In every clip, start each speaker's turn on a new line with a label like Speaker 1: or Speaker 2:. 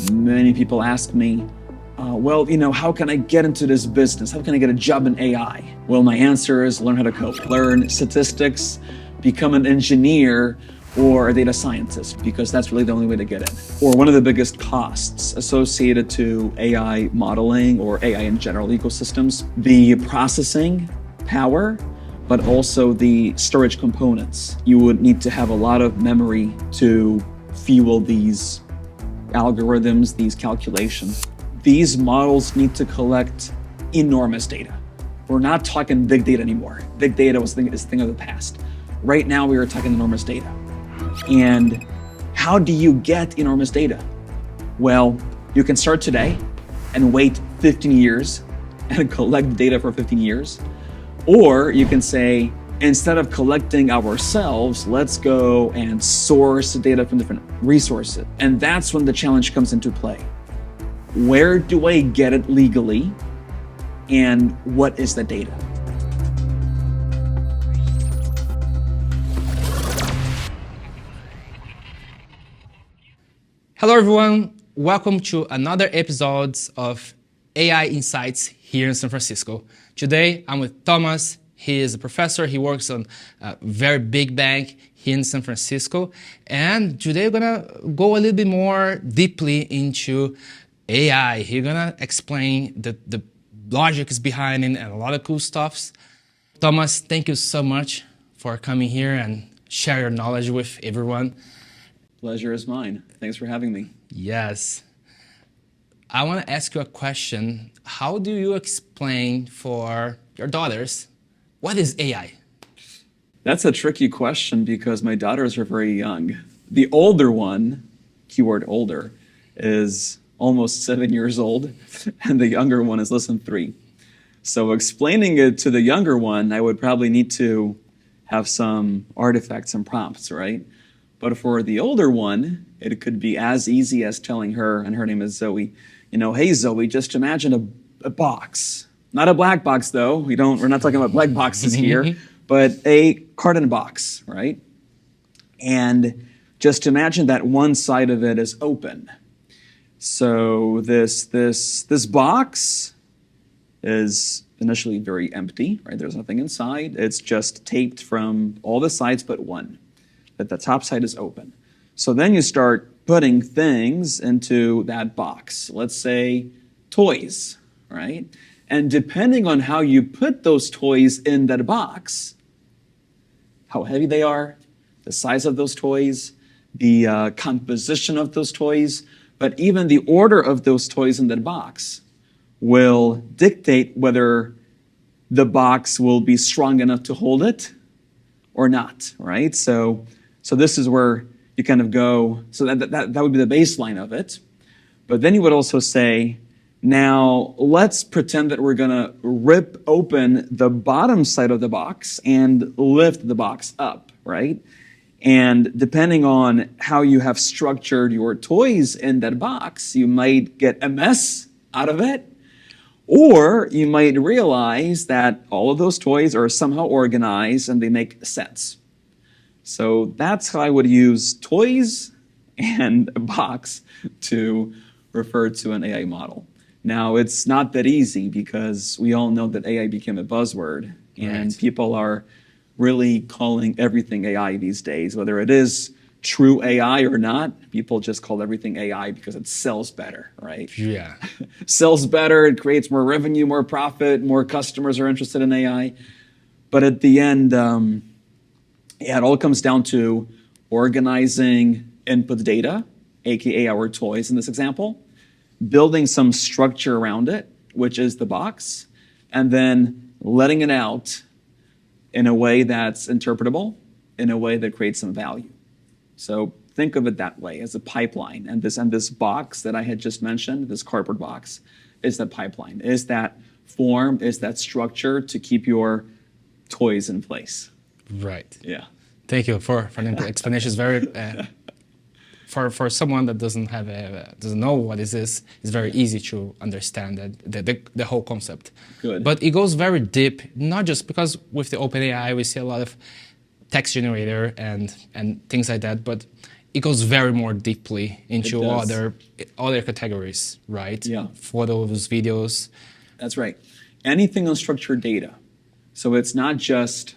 Speaker 1: Many people ask me, how can I get into this business? How can I get a job in AI? Well, my answer is learn how to code, learn statistics, become an engineer or a data scientist, because that's really the only way to get in. Or one of the biggest costs associated to AI modeling or AI in general ecosystems, the processing power, but also the storage components. You would need to have a lot of memory to fuel these algorithms, these calculations. These models need to collect enormous data. We're not talking big data anymore. Big data is a thing of the past. Right now, we are talking enormous data. And how do you get enormous data? Well, you can start today and wait 15 years and collect data for 15 years. Or you can say, instead of collecting ourselves, let's go and source data from different resources. And that's when the challenge comes into play. Where do I get it legally? And what is the data?
Speaker 2: Hello, everyone. Welcome to another episode of AI Insights here in San Francisco. Today, I'm with Thomas. He is a professor. He works on a very big bank here in San Francisco. And today, we're going to go a little bit more deeply into AI. He's going to explain the logics behind it and a lot of cool stuffs. Thomas, thank you so much for coming here and share your knowledge with everyone.
Speaker 1: Pleasure is mine. Thanks for having me.
Speaker 2: Yes. I want to ask you a question. How do you explain for your daughters what is AI?
Speaker 1: That's a tricky question because my daughters are very young. The older one, keyword older, is almost 7 years old, and the younger one is less than 3. So explaining it to the younger one, I would probably need to have some artifacts and prompts, right? But for the older one, it could be as easy as telling her, and her name is Zoe, hey Zoe, just imagine a box. Not a black box though, we're not talking about black boxes here, but a carton box, right? And just imagine that one side of it is open. So this box is initially very empty, right? There's nothing inside. It's just taped from all the sides but one. That the top side is open. So then you start putting things into that box. Let's say toys, right? And depending on how you put those toys in that box, how heavy they are, the size of those toys, the composition of those toys, but even the order of those toys in that box will dictate whether the box will be strong enough to hold it or not, right? So this is where you kind of go, so that would be the baseline of it. But then you would also say, now let's pretend that we're gonna rip open the bottom side of the box and lift the box up, right? And depending on how you have structured your toys in that box, you might get a mess out of it, or you might realize that all of those toys are somehow organized and they make sense. So that's how I would use toys and a box to refer to an AI model. Now, it's not that easy because we all know that AI became a buzzword, and people are really calling everything AI these days. Whether it is true AI or not, people just call everything AI because it sells better, right?
Speaker 2: Yeah.
Speaker 1: Sells better, it creates more revenue, more profit, more customers are interested in AI. But at the end, it all comes down to organizing input data, aka our toys in this example, building some structure around it, which is the box, and then letting it out in a way that's interpretable, in a way that creates some value. So think of it that way, as a pipeline. And this box that I had just mentioned, this cardboard box, is that pipeline, is that form, is that structure to keep your toys in place.
Speaker 2: Right.
Speaker 1: Yeah.
Speaker 2: Thank you for the explanation. It's very for someone that doesn't know what is this. It's very easy to understand the whole concept.
Speaker 1: Good.
Speaker 2: But it goes very deep. Not just because with the OpenAI we see a lot of text generator and things like that, but it goes very more deeply into
Speaker 1: does.
Speaker 2: other categories, right?
Speaker 1: Yeah.
Speaker 2: Photos, videos.
Speaker 1: That's right. Anything unstructured data. So it's not just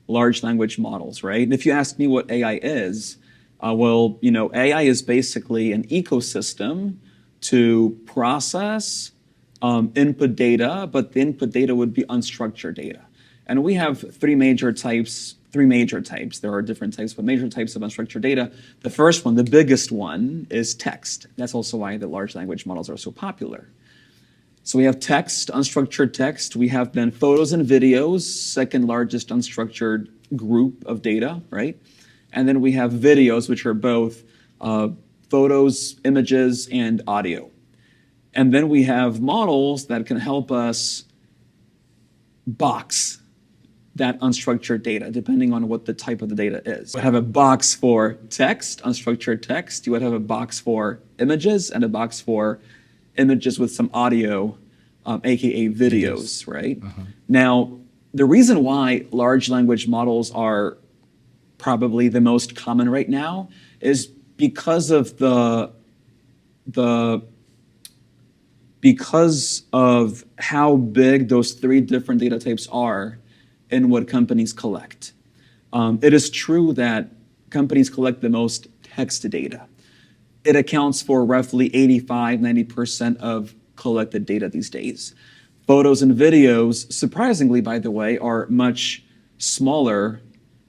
Speaker 1: large language models, right? And if you ask me what AI is, well, AI is basically an ecosystem to process input data, but the input data would be unstructured data. And we have three major types. There are different types, but major types of unstructured data. The first one, the biggest one, is text. That's also why the large language models are so popular. So we have text, unstructured text. We have then photos and videos, second largest unstructured group of data, right? And then we have videos, which are both photos, images, and audio. And then we have models that can help us box that unstructured data, depending on what the type of the data is. You would have a box for text, unstructured text. You would have a box for images and a box for images with some audio, aka videos, right? Now, the reason why large language models are probably the most common right now is because of because of how big those three different data types are in what companies collect. It is true that companies collect the most text data. It accounts for roughly 85, 90% of collected data these days. Photos and videos, surprisingly, by the way, are much smaller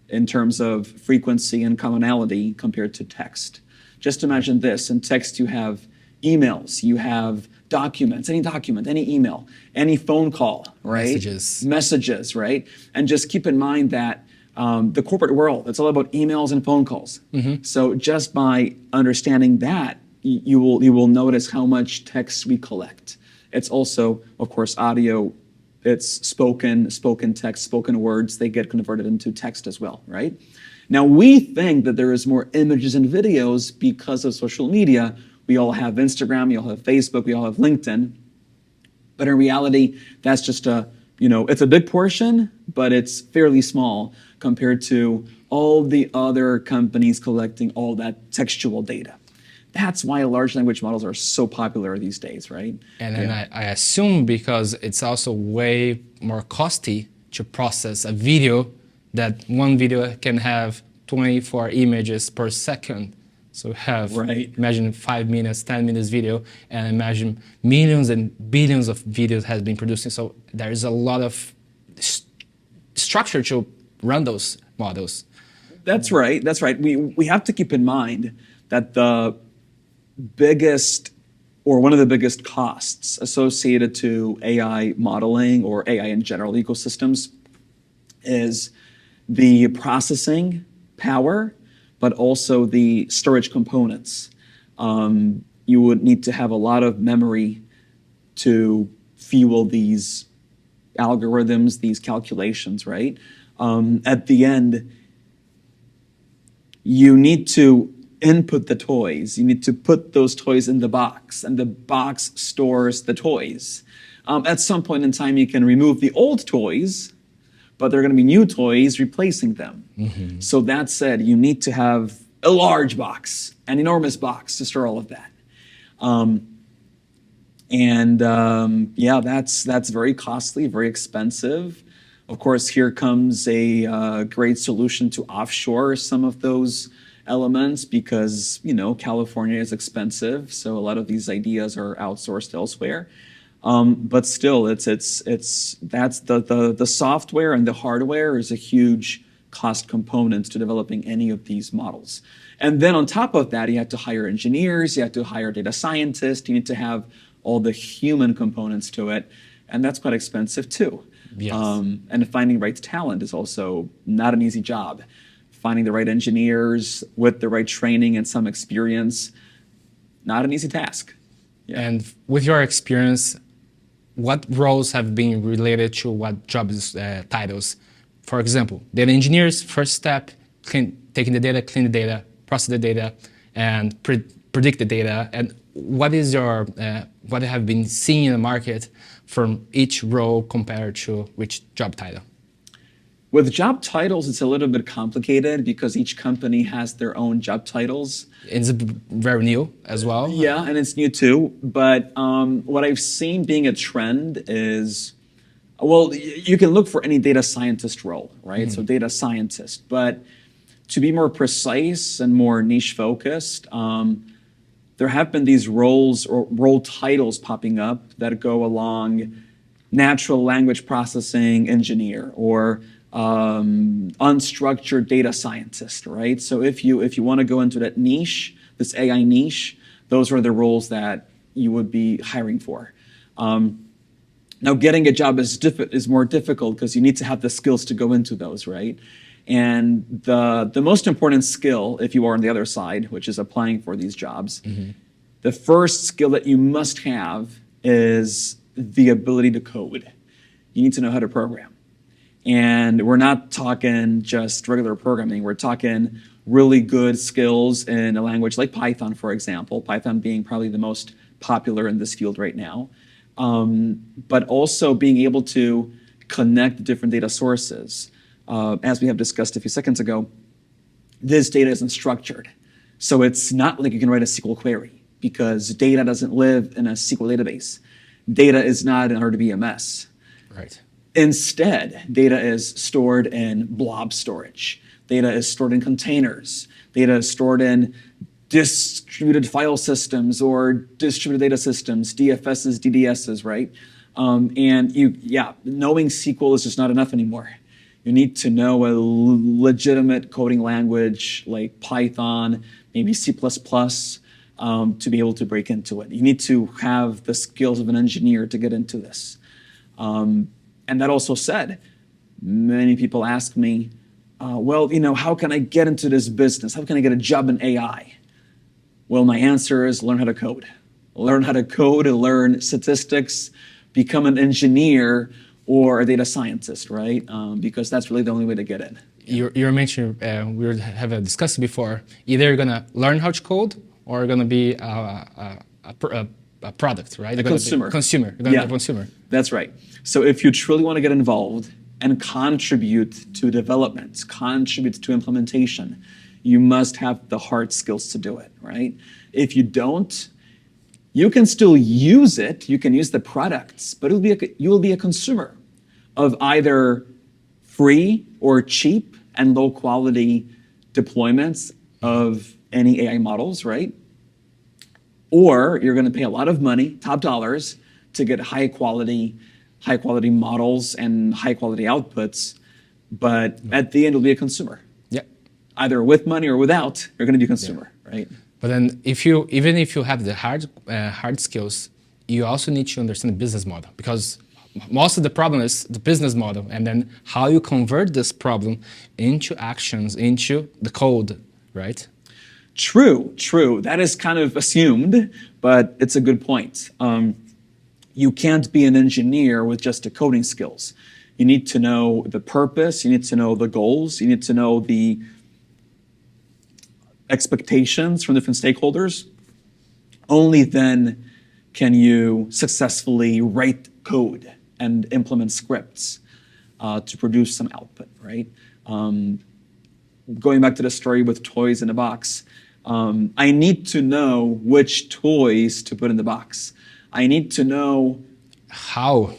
Speaker 1: in terms of frequency and commonality compared to text. Just imagine this. In text, you have emails, you have documents, any email, any phone call, right? Messages, right? And just keep in mind that the corporate world, it's all about emails and phone calls. So just by understanding that, you will notice how much text we collect. It's also, of course, audio. It's spoken text, spoken words. They get converted into text as well, right? Now, we think that there is more images and videos because of social media. We all have Instagram, we all have Facebook, we all have LinkedIn. But in reality, that's just it's a big portion, but it's fairly small compared to all the other companies collecting all that textual data. That's why large language models are so popular these days, right?
Speaker 2: And then I assume because it's also way more costly to process a video, that one video can have 24 images per second. So have, imagine 5 minutes, 10 minutes video, and imagine millions and billions of videos has been produced. So there is a lot of structure to run those models.
Speaker 1: That's right. We have to keep in mind that the biggest, or one of the biggest costs associated to AI modeling or AI in general ecosystems is the processing power, but also the storage components. You would need to have a lot of memory to fuel these algorithms, these calculations, right? At the end, you need to input the toys. You need to put those toys in the box, and the box stores the toys. At some point in time, you can remove the old toys, but there are going to be new toys replacing them. So that said, you need to have a large box, an enormous box to store all of that. That's very costly, very expensive. Of course, here comes a great solution to offshore some of those elements because, California is expensive, so a lot of these ideas are outsourced elsewhere. But still, that's the software and the hardware is a huge cost component to developing any of these models. And then on top of that, you have to hire engineers, you have to hire data scientists, you need to have all the human components to it, and that's quite expensive too.
Speaker 2: Yes.
Speaker 1: And finding the right talent is also not an easy job. Finding the right engineers with the right training and some experience, not an easy task. Yeah.
Speaker 2: And with your experience, what roles have been related to what jobs titles? For example, data engineers, first step, taking the data, clean the data, process the data, and predict the data. And what is your what have been seen in the market from each role compared to which job title?
Speaker 1: With job titles, it's a little bit complicated because each company has their own job titles.
Speaker 2: It's very new as well.
Speaker 1: Yeah, and it's new too. But what I've seen being a trend is, well, you can look for any data scientist role, right? So data scientist. But to be more precise and more niche focused, there have been these roles or role titles popping up that go along natural language processing engineer or unstructured data scientist, right? So if you want to go into that niche, this AI niche, those are the roles that you would be hiring for. Now, getting a job is more difficult because you need to have the skills to go into those, right? And the most important skill, if you are on the other side, which is applying for these jobs, the first skill that you must have is the ability to code. You need to know how to program. And we're not talking just regular programming. We're talking really good skills in a language like Python, for example, Python being probably the most popular in this field right now. But also being able to connect different data sources. As we have discussed a few seconds ago, this data isn't structured. So it's not like you can write a SQL query because data doesn't live in a SQL database. Data is not in RDBMS.
Speaker 2: Right.
Speaker 1: Instead, data is stored in blob storage. Data is stored in containers. Data is stored in distributed file systems or distributed data systems, DFSs, DDSs, right? Knowing SQL is just not enough anymore. You need to know a legitimate coding language like Python, maybe C++, to be able to break into it. You need to have the skills of an engineer to get into this. And that also said, many people ask me, how can I get into this business? How can I get a job in AI? Well, my answer is learn how to code. Learn how to code and learn statistics, become an engineer or a data scientist, right? Because that's really the only way to get in.
Speaker 2: You mentioned, we have discussed before, either you're going to learn how to code or you're going to be a product, right?
Speaker 1: A consumer.
Speaker 2: You're going to be a consumer.
Speaker 1: That's right. So if you truly want to get involved and contribute to development, contribute to implementation, you must have the hard skills to do it, right? If you don't, you can still use it. You can use the products, but you will be a consumer of either free or cheap and low quality deployments of any AI models, right? Or you're going to pay a lot of money, top dollars, to get high quality models and high quality outputs. But at the end, you'll be a consumer.
Speaker 2: Yeah.
Speaker 1: Either with money or without, you're going to be a consumer, right?
Speaker 2: But then, even if you have the hard skills, you also need to understand the business model, because most of the problem is the business model, and then how you convert this problem into actions, into the code, right?
Speaker 1: True. That is kind of assumed, but it's a good point. You can't be an engineer with just the coding skills. You need to know the purpose, you need to know the goals, you need to know the expectations from different stakeholders. Only then can you successfully write code and implement scripts to produce some output, right? Going back to the story with toys in a box, I need to know which toys to put in the box. I need to know
Speaker 2: how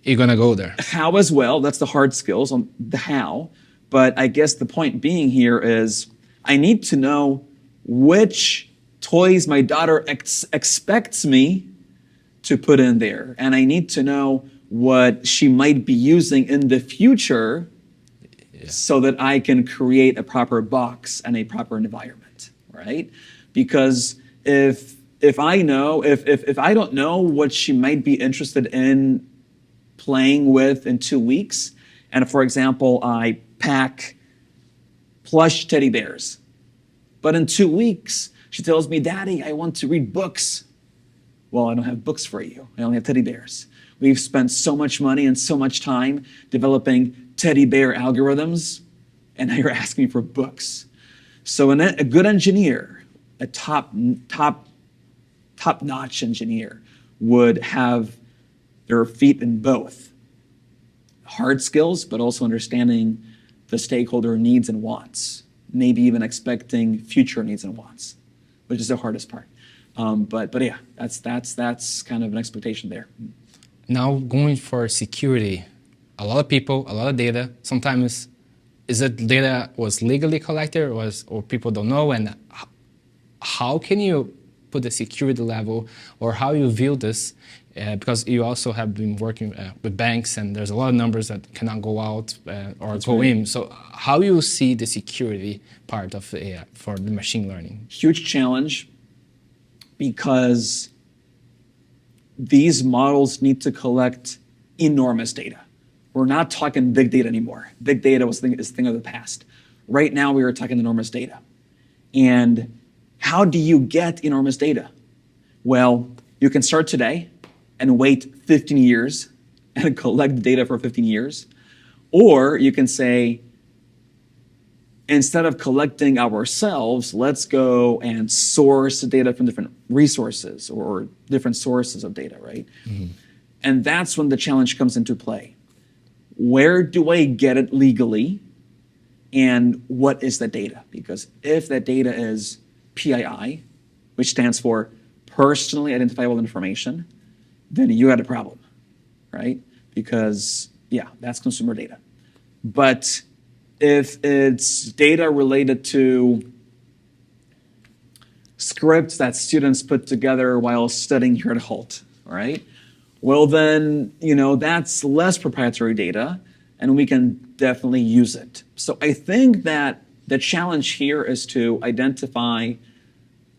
Speaker 2: you're gonna go there.
Speaker 1: How as well, that's the hard skills on the how. But I guess the point being here is I need to know which toys my daughter expects me to put in there. And I need to know what she might be using in the future so that I can create a proper box and a proper environment, right? Because if I don't know what she might be interested in playing with in 2 weeks, and for example, I pack plush teddy bears, but in 2 weeks, she tells me, Daddy, I want to read books. Well, I don't have books for you. I only have teddy bears. We've spent so much money and so much time developing teddy bear algorithms, and now you're asking me for books. So a good engineer, a top-notch engineer, would have their feet in both hard skills, but also understanding the stakeholder needs and wants, maybe even expecting future needs and wants, which is the hardest part. But yeah, that's kind of an expectation there.
Speaker 2: Now going for security, a lot of people, a lot of data. Sometimes is it data was legally collected or people don't know, and how can you put the security level or how you view this? Because you also have been working with banks, and there's a lot of numbers that cannot go out or
Speaker 1: That's
Speaker 2: go
Speaker 1: right.
Speaker 2: in. So how you see the security part of AI for the machine learning?
Speaker 1: Huge challenge because these models need to collect enormous data. We're not talking big data anymore. Big data is a thing of the past. Right now, we are talking enormous data. And how do you get enormous data? Well, you can start today and wait 15 years and collect data for 15 years. Or you can say, instead of collecting ourselves, let's go and source the data from different resources or different sources of data, right? Mm-hmm. And that's when the challenge comes into play. Where do I get it legally? And what is the data? Because if that data is PII, which stands for personally identifiable information, then you had a problem, right? Because, yeah, that's consumer data. But if it's data related to scripts that students put together while studying here at Hult, right? Well, then, that's less proprietary data, and we can definitely use it. So I think that the challenge here is to identify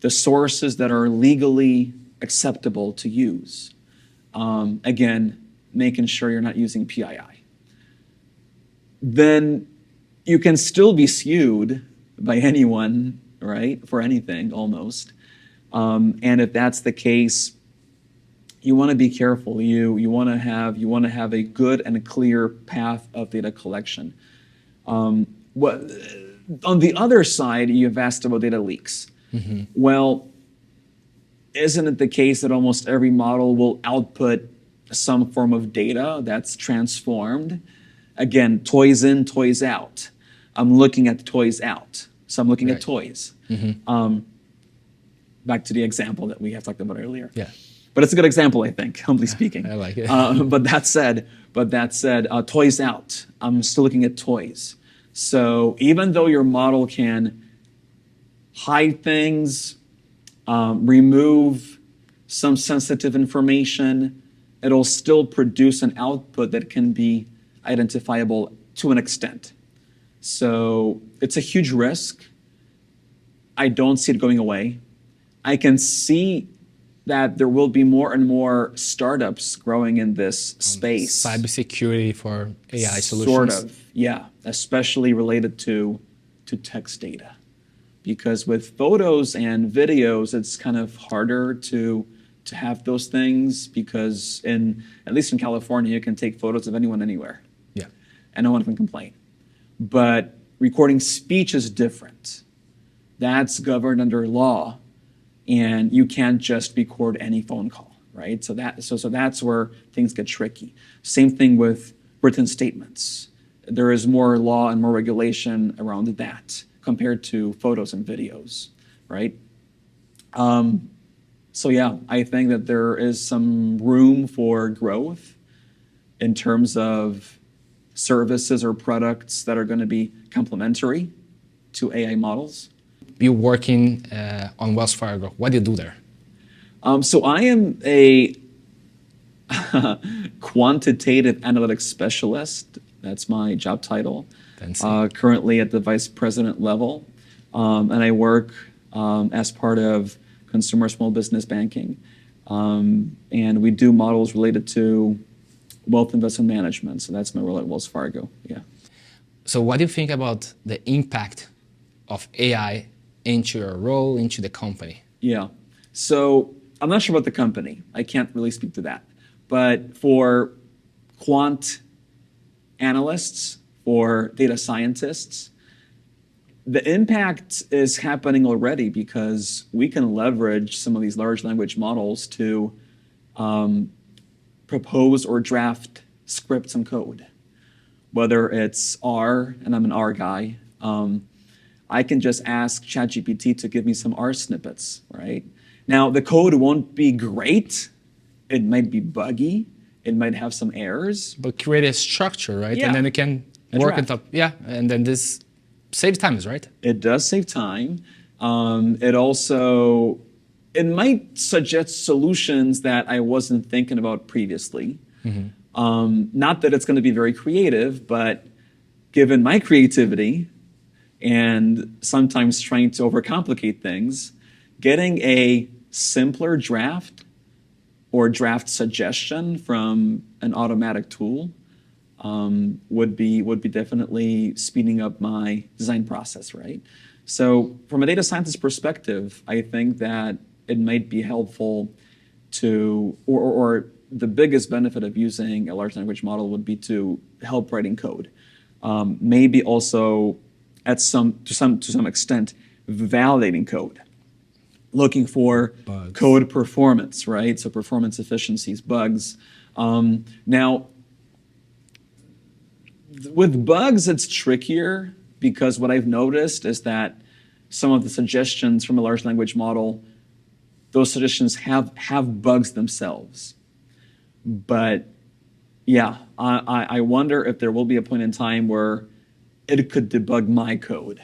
Speaker 1: the sources that are legally acceptable to use. Again, making sure you're not using PII. Then you can still be sued by anyone, right, for anything almost. And if that's the case, you want to be careful. You want to have a good and a clear path of data collection. On the other side, you've asked about data leaks. Mm-hmm. Well, isn't it the case that almost every model will output some form of data that's transformed? Again, toys in, toys out. I'm looking at the toys out, so I'm looking at toys. Mm-hmm. Back to the example that we have talked about earlier.
Speaker 2: Yeah.
Speaker 1: But it's a good example, I think, humbly speaking.
Speaker 2: I like it.
Speaker 1: But that said, toys out. I'm still looking at toys. So even though your model can hide things, remove some sensitive information, it'll still produce an output that can be identifiable to an extent. So it's a huge risk. I don't see it going away. I can see that there will be more and more startups growing in this space.
Speaker 2: Cybersecurity for AI solutions.
Speaker 1: Sort of, yeah, especially related to text data. Because with photos and videos, it's kind of harder to have those things because at least in California, you can take photos of anyone anywhere.
Speaker 2: Yeah.
Speaker 1: And no one can complain. But recording speech is different. That's governed under law. And you can't just record any phone call, right? So that's where things get tricky. Same thing with written statements. There is more law and more regulation around that compared to photos and videos, right? So yeah, I think that there is some room for growth in terms of services or products that are going to be complementary to AI models.
Speaker 2: You're working on Wells Fargo. What do you do there?
Speaker 1: So I am a quantitative analytics specialist. That's my job title. Currently at the vice president level. And I work as part of consumer small business banking. And we do models related to wealth investment management. So that's my role at Wells Fargo, yeah.
Speaker 2: So what do you think about the impact of AI into your role, into the company?
Speaker 1: Yeah, so I'm not sure about the company. I can't really speak to that. But for quant analysts, for data scientists, the impact is happening already because we can leverage some of these large language models to propose or draft scripts and code. whether it's R, and I'm an R guy, I can just ask ChatGPT to give me some R snippets, right? Now, the code won't be great. It might be buggy. It might have some errors.
Speaker 2: But create a structure, right?
Speaker 1: Yeah.
Speaker 2: And then you can
Speaker 1: A
Speaker 2: work on
Speaker 1: draft.
Speaker 2: top. Yeah, and then this saves time, right?
Speaker 1: It does save time. It also, it might suggest solutions that I wasn't thinking about previously. Not that it's going to be very creative, but given my creativity and sometimes trying to overcomplicate things, getting a simpler draft or draft suggestion from an automatic tool would be definitely speeding up my design process, right? So from a data scientist perspective, I think that it might be helpful to, or the biggest benefit of using a large language model would be to help writing code. Maybe also to some extent validating code, looking for
Speaker 2: Bugs.
Speaker 1: code performance, right? So performance efficiencies, bugs. Now, with bugs, it's trickier because what I've noticed is that some of the suggestions from a large language model, those suggestions have bugs themselves. But yeah, I wonder if there will be a point in time where it could debug my code.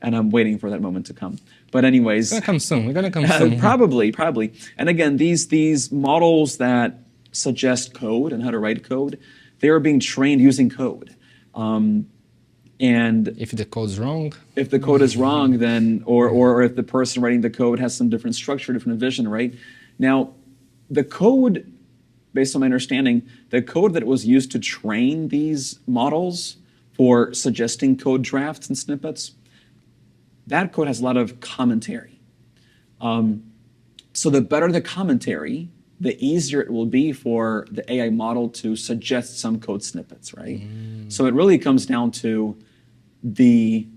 Speaker 1: And I'm waiting for that moment to come. But anyways,
Speaker 2: It's gonna come soon. We're gonna come soon.
Speaker 1: probably. And again, these models that suggest code and how to write code, they are being trained using code. And
Speaker 2: If the code's wrong,
Speaker 1: if the code is wrong, then or if the person writing the code has some different structure, different vision, right? Now, the code, based on my understanding, the code that was used to train these models for suggesting code drafts and snippets, that code has a lot of commentary. So the better the commentary, the easier it will be for the AI model to suggest some code snippets, right? So it really comes down to the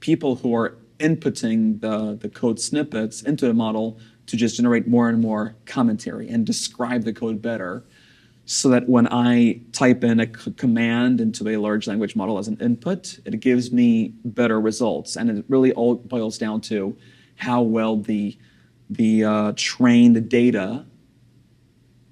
Speaker 1: people who are inputting the code snippets into the model to just generate more and more commentary and describe the code better, so that when I type in a command into a large language model as an input, it gives me better results. And it really all boils down to how well the trained data,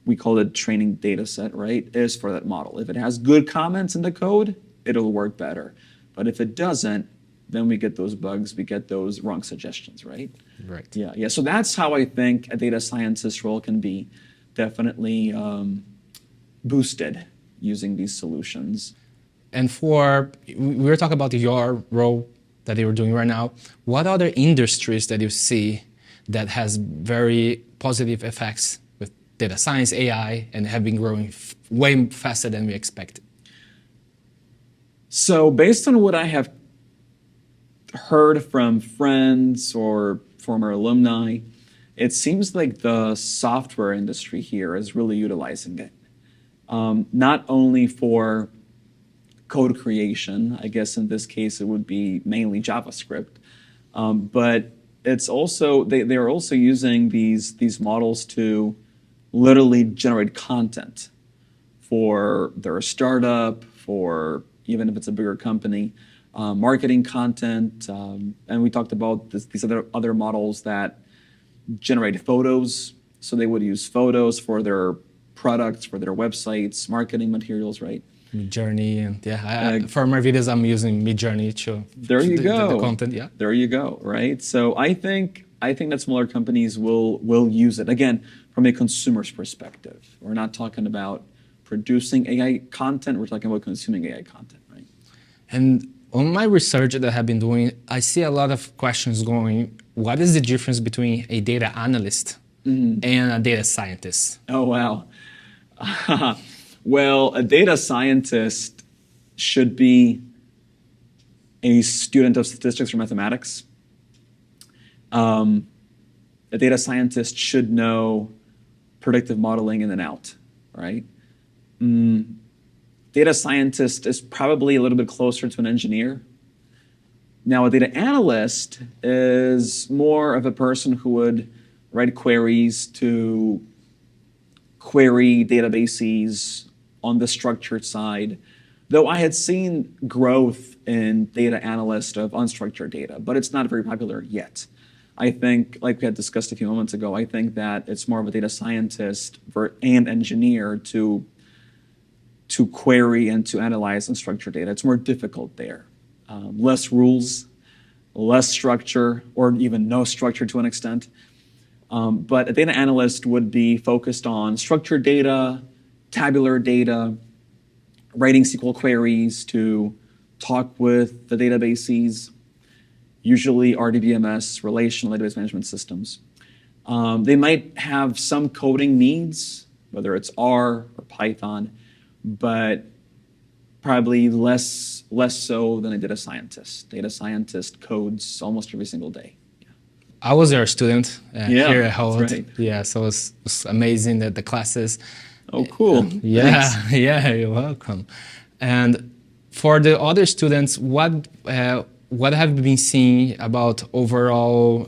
Speaker 1: we call it training data set, right, is for that model. If it has good comments in the code, it'll work better. But if it doesn't, then we get those bugs, we get those wrong suggestions, right?
Speaker 2: right?
Speaker 1: Yeah. So that's how I think a data scientist role can be definitely boosted using these solutions.
Speaker 2: And we were talking about your role that you're doing right now. What other industries that you see that has very positive effects with data science, AI, and have been growing way faster than we expected?
Speaker 1: So based on what I have heard from friends or former alumni, it seems like the software industry here is really utilizing it. Not only for code creation, I guess in this case it would be mainly JavaScript, but it's also they are also using these models to literally generate content for their startup, for even if it's a bigger company, marketing content, and we talked about these other models that generate photos. So they would use photos for their products, for their websites, marketing materials, right?
Speaker 2: Midjourney, and yeah, for my videos I'm using Midjourney to
Speaker 1: There you go.
Speaker 2: the content. Yeah,
Speaker 1: there you go. Right. So I think that smaller companies will use it again from a consumer's perspective. We're not talking about producing AI content. We're talking about consuming AI content, right?
Speaker 2: and on my research that I have been doing, I see a lot of questions going. What is the difference between a data analyst and a data scientist?
Speaker 1: Oh wow. Well, a data scientist should be a student of statistics or mathematics. A data scientist should know predictive modeling in and out, right? Data scientist is probably a little bit closer to an engineer. Now, a data analyst is more of a person who would write queries to query databases on the structured side, Though I had seen growth in data analyst of unstructured data, but it's not very popular yet. I think, like we had discussed a few moments ago, I think that it's more of a data scientist and engineer to query and to analyze unstructured data. It's more difficult there. Less rules, less structure, or even no structure to an extent. But a data analyst would be focused on structured data, tabular data, writing SQL queries to talk with the databases, usually RDBMS, relational database management systems. They might have some coding needs, whether it's R or Python, but probably less so than a data scientist. Data scientist codes almost every single day.
Speaker 2: I was your student here at Howard.
Speaker 1: That's right.
Speaker 2: Yeah, so it was amazing that the classes.
Speaker 1: Oh, cool.
Speaker 2: Yeah, yeah, you're welcome. And for the other students, what have you been seeing about overall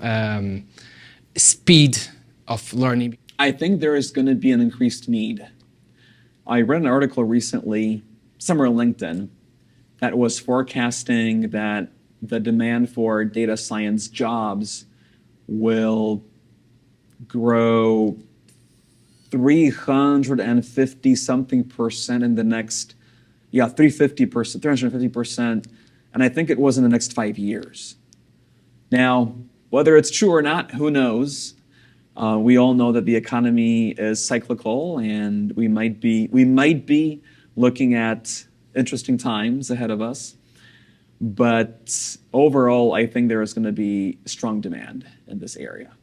Speaker 2: speed of learning?
Speaker 1: I think there is going to be an increased need. I read an article recently, somewhere on LinkedIn, that was forecasting that the demand for data science jobs will grow 350 something percent in the next, 350%, and I think it was in the next 5 years. Now, whether it's true or not, who knows? We all know that the economy is cyclical, and we might be looking at interesting times ahead of us. But overall, I think there is going to be strong demand in this area.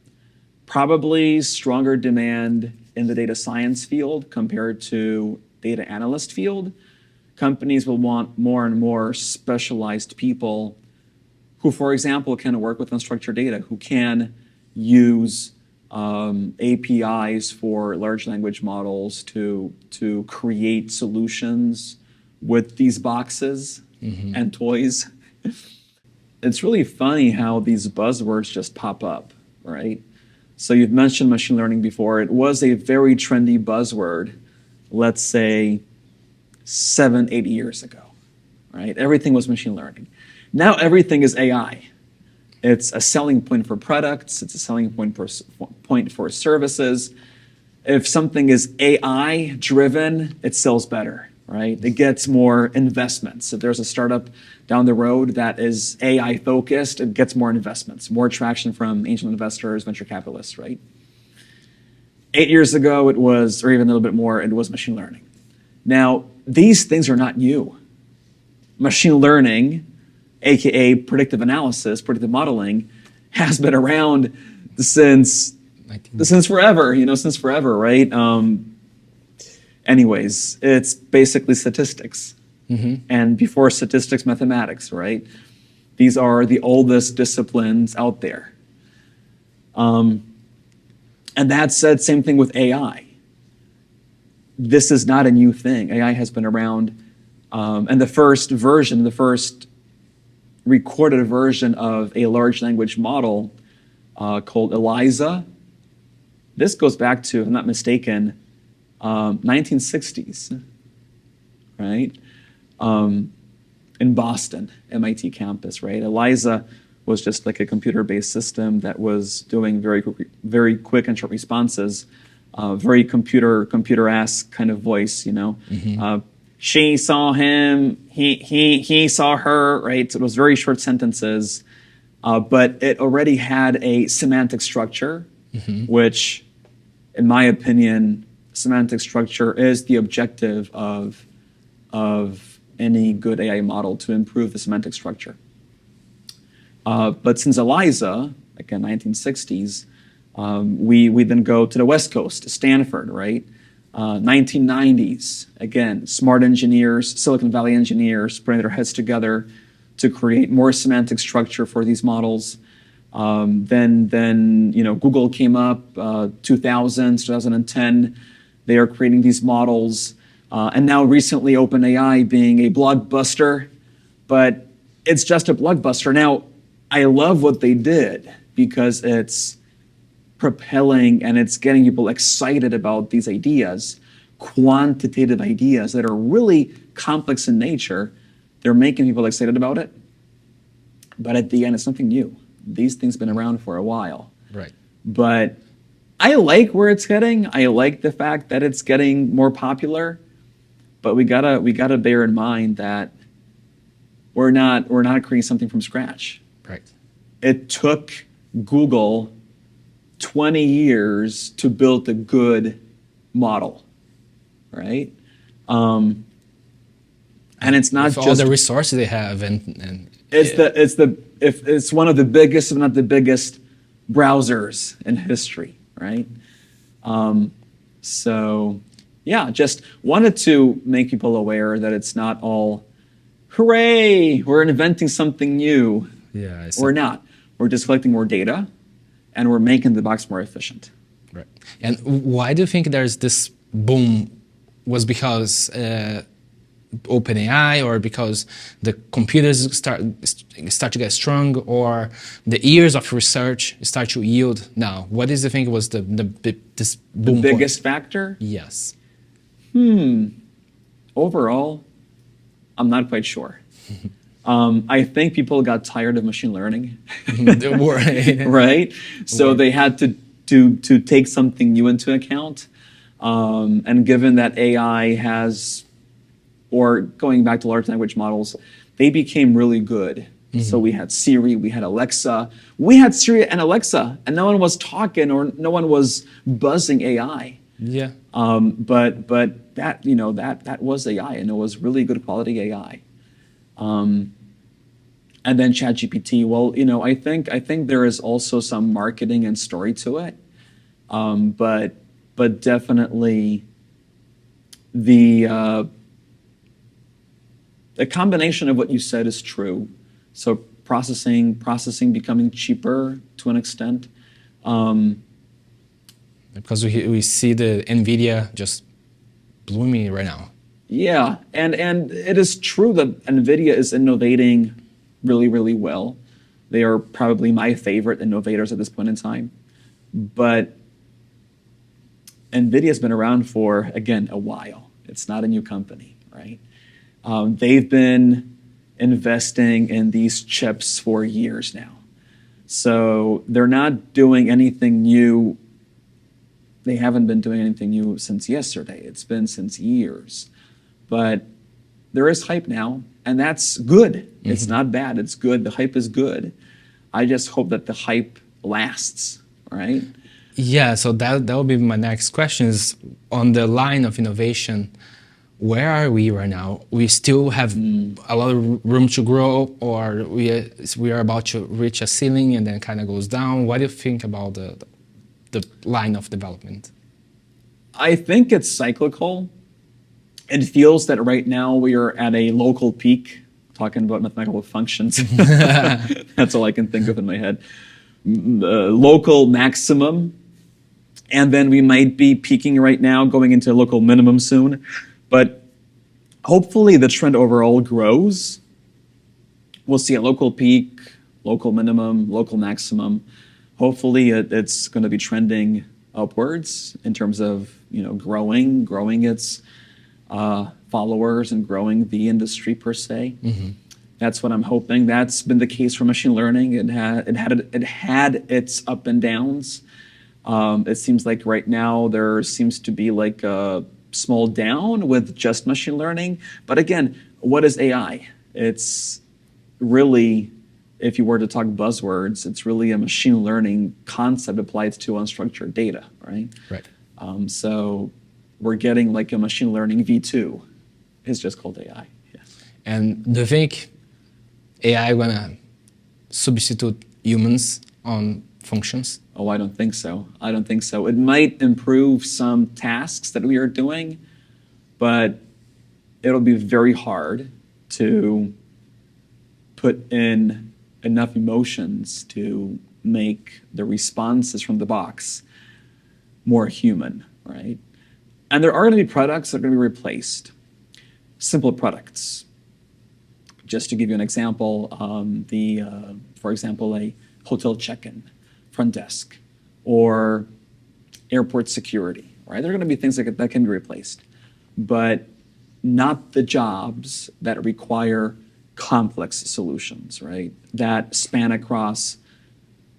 Speaker 1: Probably stronger demand in the data science field compared to data analyst field. Companies will want more and more specialized people who, for example, can work with unstructured data, who can use APIs for large language models to create solutions with these boxes and toys. It's really funny how these buzzwords just pop up, right? So you've mentioned machine learning before. It was a very trendy buzzword, let's say 7-8 years ago, right? Everything was machine learning. Now everything is AI. It's a selling point for products. It's a selling point for services. If something is AI driven, it sells better, right? It gets more investments. If there's a startup down the road that is AI focused, it gets more investments, more traction from angel investors, venture capitalists, right? 8 years ago, it was, or even a little bit more, it was machine learning. Now, these things are not new. Machine learning, AKA predictive analysis, predictive modeling, has been around since forever, since forever, right? Anyways, it's basically statistics. And before statistics, mathematics, right? These are the oldest disciplines out there. And that said, same thing with AI. This is not a new thing. AI has been around. And the first recorded version of a large language model called ELIZA, this goes back to, if I'm not mistaken, 1960s, right? In Boston, MIT campus, right? ELIZA was just like a computer-based system that was doing very quick and short responses, very computer-esque kind of voice, She saw him, he saw her, right? So it was very short sentences, but it already had a semantic structure, which, in my opinion, semantic structure is the objective of any good AI model, to improve the semantic structure. But since ELIZA, again, 1960s, we then go to the West Coast, to Stanford, right? 1990s, again, smart engineers, Silicon Valley engineers putting their heads together to create more semantic structure for these models. Then Google came up, 2010. They are creating these models. And now recently OpenAI being a blockbuster, but it's just a blockbuster. Now, I love what they did because it's propelling and it's getting people excited about these ideas. quantitative ideas that are really complex in nature. They're making people excited about it. But at the end, it's something new. These things have been around for a while.
Speaker 2: Right.
Speaker 1: But I like where it's heading. I like the fact that it's getting more popular. But we gotta bear in mind that we're not creating something from scratch.
Speaker 2: Right.
Speaker 1: It took Google 20 years to build a good model, right? And it's not
Speaker 2: With
Speaker 1: just
Speaker 2: all the resources they have, and
Speaker 1: it's one of the biggest, if not the biggest, browsers in history, right? So yeah, just wanted to make people aware that it's not all, hooray, we're inventing something new.
Speaker 2: yeah,
Speaker 1: We're not. We're just collecting more data, and we're making the box more efficient.
Speaker 2: right. And why do you think there's this boom? Was because OpenAI, or because the computers start to get strong, or the years of research start to yield now? What do you think was this boom
Speaker 1: The biggest factor?
Speaker 2: point? Yes.
Speaker 1: Overall, I'm not quite sure. I think people got tired of machine learning, right? So they had to take something new into account. And given that AI has, or going back to large language models, they became really good. So we had Siri, we had Alexa. We had Siri and Alexa, and no one was talking or no one was buzzing AI.
Speaker 2: Yeah.
Speaker 1: But that, that was AI, and it was really good quality AI. And then ChatGPT. Well, I think there is also some marketing and story to it. But definitely the combination of what you said is true. So processing becoming cheaper to an extent.
Speaker 2: Because we see the NVIDIA just blooming right now.
Speaker 1: Yeah, and it is true that NVIDIA is innovating really, really well. They are probably my favorite innovators at this point in time. But NVIDIA's been around for, again, a while. It's not a new company, right? They've been investing in these chips for years now. So they're not doing anything new. They haven't been doing anything new since yesterday. It's been since years. But there is hype now, and that's good. It's not bad. It's good. The hype is good. I just hope that the hype lasts, right?
Speaker 2: Yeah, so that will be my next question is on the line of innovation. Where are we right now? We still have a lot of room to grow, or we are about to reach a ceiling and then kind of goes down. What do you think about the line of development?
Speaker 1: I think it's cyclical. It feels that right now we are at a local peak, talking about mathematical functions. That's all I can think of in my head. Local maximum. And then we might be peaking right now, going into local minimum soon. But hopefully the trend overall grows. We'll see a local peak, local minimum, local maximum. Hopefully it's going to be trending upwards in terms of growing its followers and growing the industry per se. That's what I'm hoping. That's been the case for machine learning. It had its up and downs. It seems like right now there seems to be like a small down with just machine learning. But again, what is AI? It's really, if you were to talk buzzwords, it's really a machine learning concept applied to unstructured data, right?
Speaker 2: Right.
Speaker 1: So we're getting like a machine learning V2. It's just called AI. Yes.
Speaker 2: And do you think AI gonna substitute humans on functions?
Speaker 1: Oh, I don't think so. I don't think so. It might improve some tasks that we are doing, but it'll be very hard to put in enough emotions to make the responses from the box more human, right? And there are going to be products that are going to be replaced. Simple products. Just to give you an example, for example, a hotel check-in, front desk, or airport security, right? There are going to be things that can be replaced. but not the jobs that require complex solutions, right? That span across,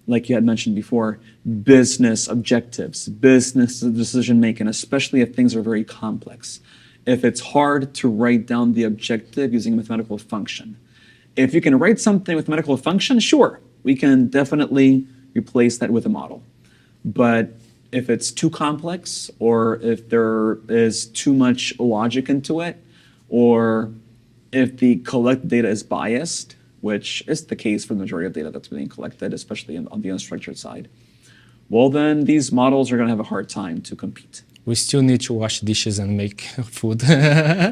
Speaker 1: like you had mentioned before, business objectives, business decision making, especially if things are very complex. If it's hard to write down the objective using a mathematical function. If you can write something with mathematical function, sure, we can definitely replace that with a model. But if it's too complex, or if there is too much logic into it, or if the collected data is biased, which is the case for the majority of data that's being collected, especially on the unstructured side, well, then these models are going to have a hard time to compete.
Speaker 2: We still need to wash dishes and make food.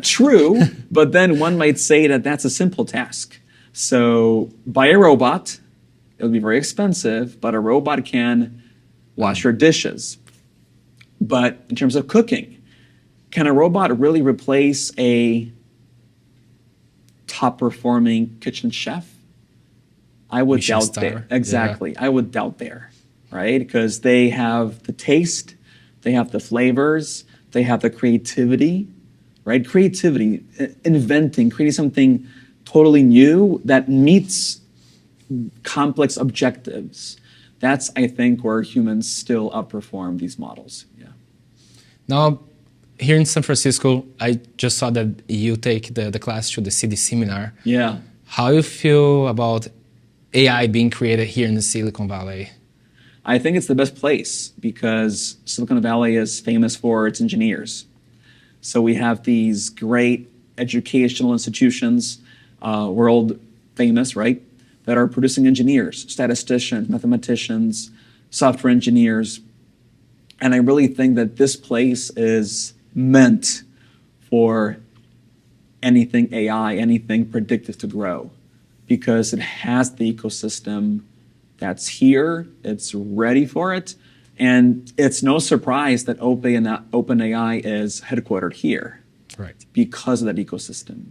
Speaker 1: True, but then one might say that that's a simple task. So buy a robot, it'll be very expensive, but a robot can wash your dishes. But in terms of cooking, can a robot really replace a top-performing kitchen chef? I would
Speaker 2: Michelin
Speaker 1: doubt there.
Speaker 2: star.
Speaker 1: Exactly. I would doubt there, right? Because they have the taste, they have the flavors, they have the creativity, right? Creativity, inventing, creating something totally new that meets complex objectives. That's, I think, where humans still outperform these models. Yeah.
Speaker 2: Now, here in San Francisco, I just saw that you take the class to the city seminar.
Speaker 1: Yeah.
Speaker 2: How you feel about AI being created here in the Silicon Valley?
Speaker 1: I think it's the best place because Silicon Valley is famous for its engineers. So we have these great educational institutions, world famous, right, that are producing engineers, statisticians, mathematicians, software engineers. And I really think that this place is meant for anything AI, anything predictive to grow, because it has the ecosystem that's here, it's ready for it, and it's no surprise that OpenAI is headquartered here.
Speaker 2: Right.
Speaker 1: Because of that ecosystem.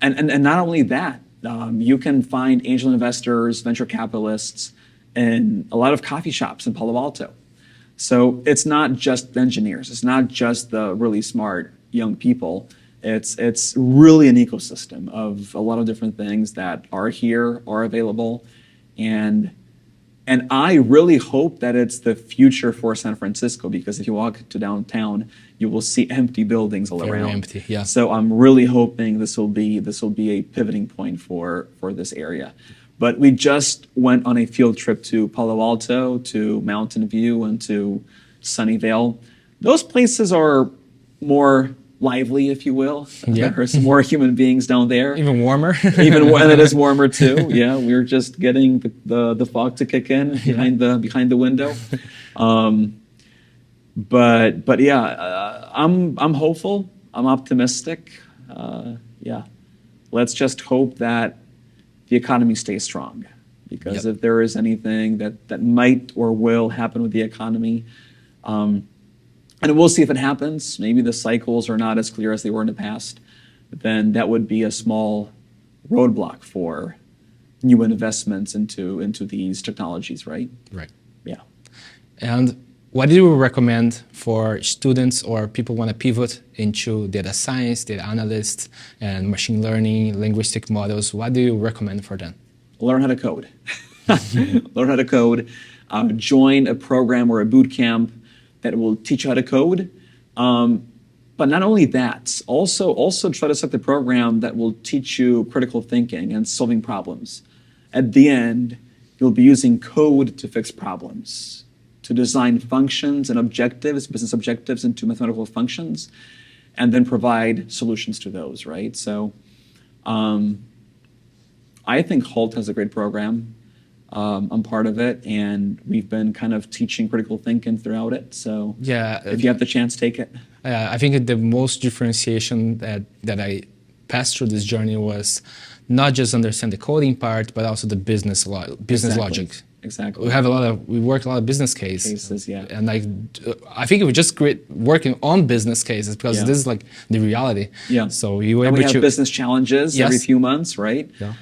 Speaker 1: And not only that, you can find angel investors, venture capitalists in a lot of coffee shops in Palo Alto. So it's not just engineers, it's not just the really smart young people. It's really an ecosystem of a lot of different things that are here, are available, and I really hope that it's the future for San Francisco, because if you walk to downtown, you will see empty buildings all
Speaker 2: Very
Speaker 1: around.
Speaker 2: empty, yeah.
Speaker 1: So I'm really hoping this will be a pivoting point for this area. But we just went on a field trip to Palo Alto, to Mountain View, and to Sunnyvale. Those places are more lively, if you will.
Speaker 2: Yeah.
Speaker 1: There's more human beings down there.
Speaker 2: Even warmer.
Speaker 1: And it is warmer too. Yeah, we're just getting the fog to kick in behind the window. But yeah, I'm hopeful. I'm optimistic. Yeah, let's just hope that the economy stays strong, because if there is anything that might or will happen with the economy, and we'll see if it happens. Maybe the cycles are not as clear as they were in the past. Then that would be a small roadblock for new investments into these technologies, right?
Speaker 2: Right.
Speaker 1: Yeah.
Speaker 2: And what do you recommend for students or people want to pivot into data science, data analysts, and machine learning, linguistic models? What do you recommend for them?
Speaker 1: Learn how to code. Learn how to code. Join a program or a boot camp that will teach you how to code. But not only that, also try to select a program that will teach you critical thinking and solving problems. At the end, you'll be using code to fix problems, to design functions and objectives, business objectives, into mathematical functions, and then provide solutions to those, right? So I think HALT has a great program. I'm part of it, and we've been kind of teaching critical thinking throughout it. So
Speaker 2: yeah,
Speaker 1: if you have the chance, take it.
Speaker 2: I think the most differentiation that I passed through this journey was not just understand the coding part, but also the business logic.
Speaker 1: Exactly.
Speaker 2: We work a lot of business cases,
Speaker 1: yeah.
Speaker 2: And I think we just working on business cases because this is like the reality.
Speaker 1: Yeah.
Speaker 2: So
Speaker 1: we have business challenges every few months, right?
Speaker 2: Yeah.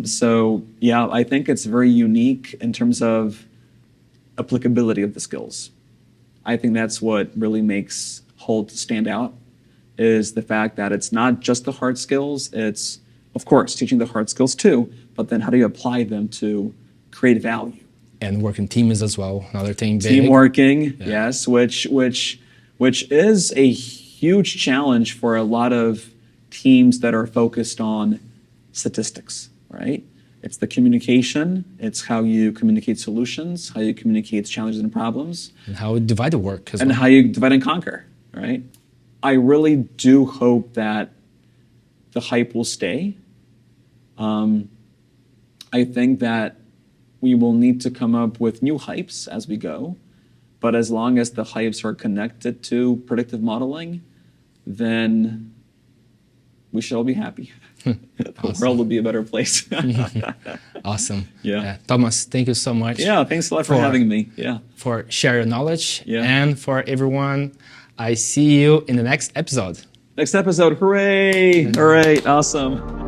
Speaker 1: So yeah, I think it's very unique in terms of applicability of the skills. I think that's what really makes HALT stand out is the fact that it's not just the hard skills. It's, of course, teaching the hard skills too, but then how do you apply them to create value?
Speaker 2: And working teams as well. Another thing big.
Speaker 1: Team working, yes, which is a huge challenge for a lot of teams that are focused on statistics, right? It's the communication, it's how you communicate solutions, how you communicate challenges and problems.
Speaker 2: And how we divide the work as
Speaker 1: and
Speaker 2: well.
Speaker 1: how you divide and conquer, right? I really do hope that the hype will stay. I think that we will need to come up with new hypes as we go, but as long as the hypes are connected to predictive modeling, then we should all be happy. The world will be a better place.
Speaker 2: Awesome.
Speaker 1: Yeah.
Speaker 2: Thomas, thank you so much.
Speaker 1: Yeah, thanks a lot for having me. Yeah.
Speaker 2: For sharing your knowledge.
Speaker 1: Yeah.
Speaker 2: And for everyone, I see you in the next episode.
Speaker 1: Next episode, hooray! All right, awesome.